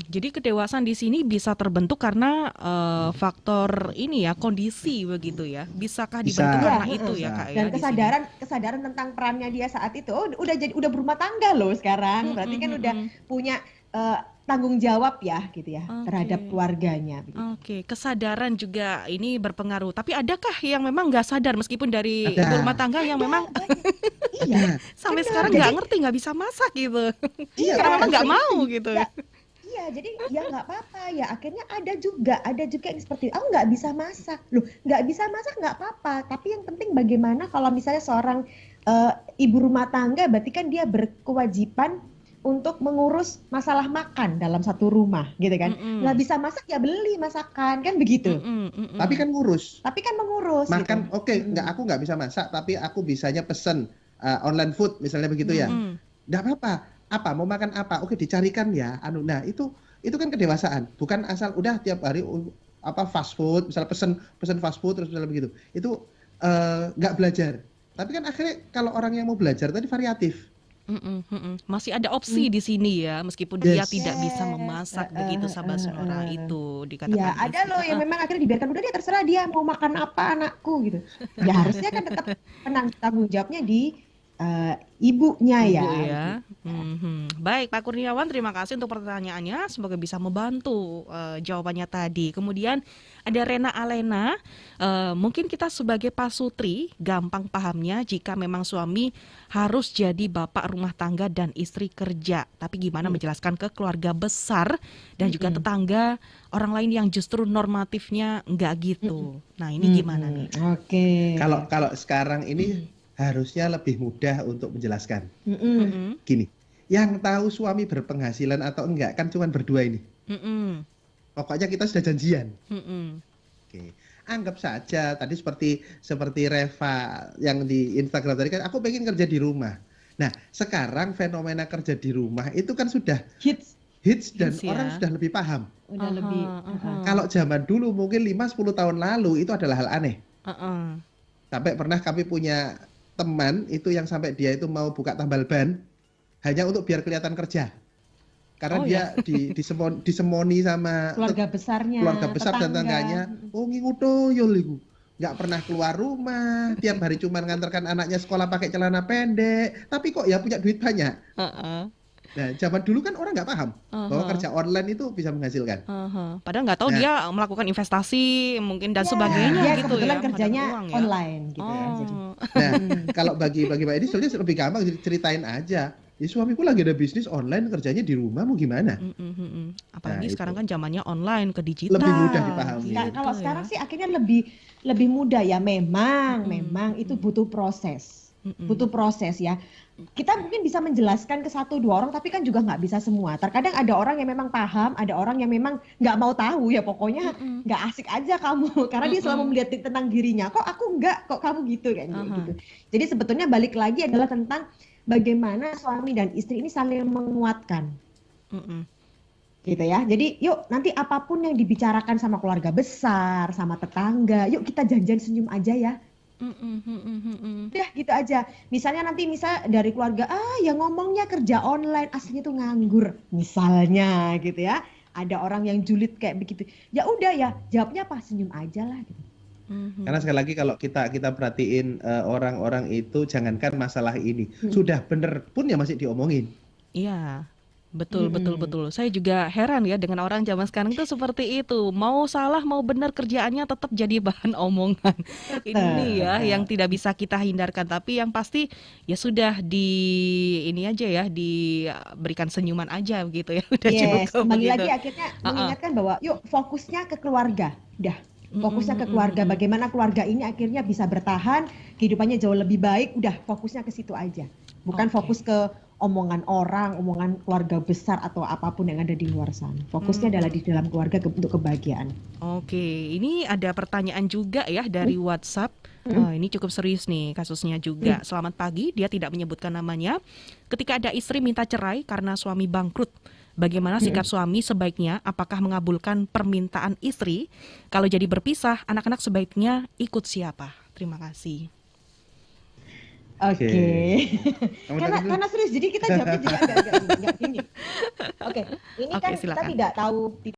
Jadi kedewasaan di sini bisa terbentuk karena faktor ini ya, kondisi begitu ya. Bisakah dibentuk Bisa, Iya, karena itu ya bisa. Kak ya dan di sini? kesadaran tentang perannya dia saat itu, oh, udah berumah tangga loh sekarang. Mm, Berarti mm, kan mm, udah mm. punya tanggung jawab ya gitu ya terhadap Oke. keluarganya begitu. Oke, kesadaran juga ini berpengaruh. Tapi adakah yang memang nggak sadar meskipun dari ibu rumah Ada, tangga yang Ada memang banyak. Iya, ada. sampai benar. sekarang Jadi nggak ngerti, nggak bisa masak gitu. Iya, iya, Karena memang nggak bahkan mau gitu. ya iya, jadi ya nggak apa-apa ya. Akhirnya ada juga yang seperti aku nggak bisa masak loh, nggak bisa masak nggak apa-apa. Tapi yang penting bagaimana kalau misalnya seorang ibu rumah tangga, berarti kan dia berkewajiban untuk mengurus masalah makan dalam satu rumah, gitu kan? Nggak Mm-mm. bisa masak ya beli masakan kan begitu. Mm-mm. tapi Mm-mm. kan ngurus. Tapi kan mengurus gitu. Makan, oke, nggak, aku nggak bisa masak, tapi aku bisanya pesen online food misalnya begitu ya. Mm-mm. Mm-mm. Nggak apa-apa. Apa mau makan apa? Oke, dicarikan ya. Nah itu kan kedewasaan. Bukan asal udah tiap hari apa fast food, misalnya pesen pesen fast food terus misalnya begitu. Itu nggak belajar. Tapi kan akhirnya kalau orang yang mau belajar tadi variatif. Mm-mm. Mm-mm. Masih ada Mm. opsi di sini ya, meskipun dia Yes. tidak bisa Yes. memasak begitu Sahabat Sonora itu Iya, dikatakan ada istri. loh yang memang akhirnya dibiarkan udah dia terserah dia mau makan apa anakku gitu. Ya harusnya kan tetap tanggung jawabnya di ibunya Ibu ya. ya. Gitu. Baik, Pak Kurniawan, terima kasih untuk pertanyaannya. Semoga bisa membantu jawabannya tadi. Kemudian ada Rena Alena. Mungkin kita sebagai pasutri gampang pahamnya jika memang suami harus jadi bapak rumah tangga dan istri kerja. Tapi gimana Hmm. menjelaskan ke keluarga besar dan juga Mm-mm. tetangga orang lain yang justru normatifnya nggak gitu. Nah, ini gimana nih? Oke. Kalau sekarang ini harusnya lebih mudah untuk menjelaskan. Mm-mm. Mm-mm. Gini, yang tahu suami berpenghasilan atau enggak kan cuma berdua ini. Mm-mm. Pokoknya kita sudah janjian. Mm-mm. Oke. Anggap saja tadi seperti Reva yang di Instagram tadi kan aku pengen kerja di rumah. Nah, sekarang fenomena kerja di rumah itu kan sudah Hits hits dan Hits orang ya. sudah lebih paham. udah Aha, lebih. aha. Kalau zaman dulu mungkin 5-10 tahun lalu itu adalah hal aneh. Uh-uh. Sampai pernah kami punya teman itu yang sampai dia itu mau buka tambal ban hanya untuk biar kelihatan kerja. Karena Oh dia ya. disemoni sama Keluarga besarnya, keluarga besar dan tetangga. tangganya. Oh ngingu toyol iku. Nggak pernah keluar rumah, tiap hari cuma ngantarkan anaknya sekolah pakai celana pendek, tapi kok ya punya duit banyak. Uh-uh. Nah, zaman dulu kan orang nggak paham bahwa Uh-huh. kerja online itu bisa menghasilkan. Uh-huh. Padahal nggak tahu Nah, dia melakukan investasi mungkin dan Ya, sebagainya dia gitu kebetulan ya, kerjanya menghasilkan uang ya. online gitu ya. Jadi. Oh. nah kalau bagi Mbak Edi sebenarnya lebih gampang ceritain aja. Ya suamiku lagi ada bisnis online kerjanya di rumah mau gimana? Nah, Apalagi sekarang itu kan zamannya online ke lebih digital mudah Nah, dipahami. gitu kalau sekarang ya. sih akhirnya lebih mudah ya. Memang itu Mm-mm. butuh proses, Mm-mm. butuh proses ya. Kita mungkin bisa menjelaskan ke satu dua orang, tapi kan juga nggak bisa semua. Terkadang ada orang yang memang paham, ada orang yang memang nggak mau tahu ya. Pokoknya Mm-mm. nggak asik aja kamu, karena dia selalu Mm-mm. melihat tentang dirinya. Kok aku nggak, kok kamu gitu kan Aha. gitu. Jadi sebetulnya balik lagi adalah tentang bagaimana suami dan istri ini saling menguatkan. Mm-mm. Gitu ya. Jadi yuk nanti apapun yang dibicarakan sama keluarga besar, sama tetangga, yuk kita janjian senyum aja ya. Mm-mm. Mm-mm. Udah gitu aja. Misalnya dari keluarga, yang ngomongnya kerja online, aslinya tuh nganggur. Misalnya gitu ya. Ada orang yang julid kayak begitu. Ya udah ya, jawabnya apa? Senyum aja lah gitu. Mhm. Karena sekali lagi kalau kita perhatiin orang-orang itu jangankan masalah ini, sudah bener pun ya masih diomongin. Iya, betul, betul, Mm-mm. betul. Saya juga heran ya dengan orang zaman sekarang itu seperti itu. Mau salah, mau benar kerjaannya tetap jadi bahan omongan. Ini ya yang tidak bisa kita hindarkan. Tapi yang pasti ya sudah ini aja ya, diberikan senyuman aja begitu ya. Udah Yes, cukup kembali begitu. lagi akhirnya Uh-uh. mengingatkan bahwa yuk fokusnya ke keluarga. Udah, fokusnya ke Mm-mm. keluarga. Mm-mm. Bagaimana keluarga ini akhirnya bisa bertahan, kehidupannya jauh lebih baik. Udah, fokusnya ke situ aja. Bukan Oke. fokus ke omongan orang, omongan keluarga besar atau apapun yang ada di luar sana. Fokusnya adalah di dalam keluarga untuk kebahagiaan. Oke, ini ada pertanyaan juga ya dari WhatsApp. Ini cukup serius nih kasusnya juga. Selamat pagi, dia tidak menyebutkan namanya. Ketika ada istri minta cerai karena suami bangkrut, bagaimana sikap suami sebaiknya? Apakah mengabulkan permintaan istri? Kalau jadi berpisah, anak-anak sebaiknya ikut siapa? Terima kasih. Oke. Kamu Karena tadi dulu. karena serius, jadi kita jawabnya jadi agak-agak nggak gini. Oke, ini Oke, kan kita silakan. tidak tahu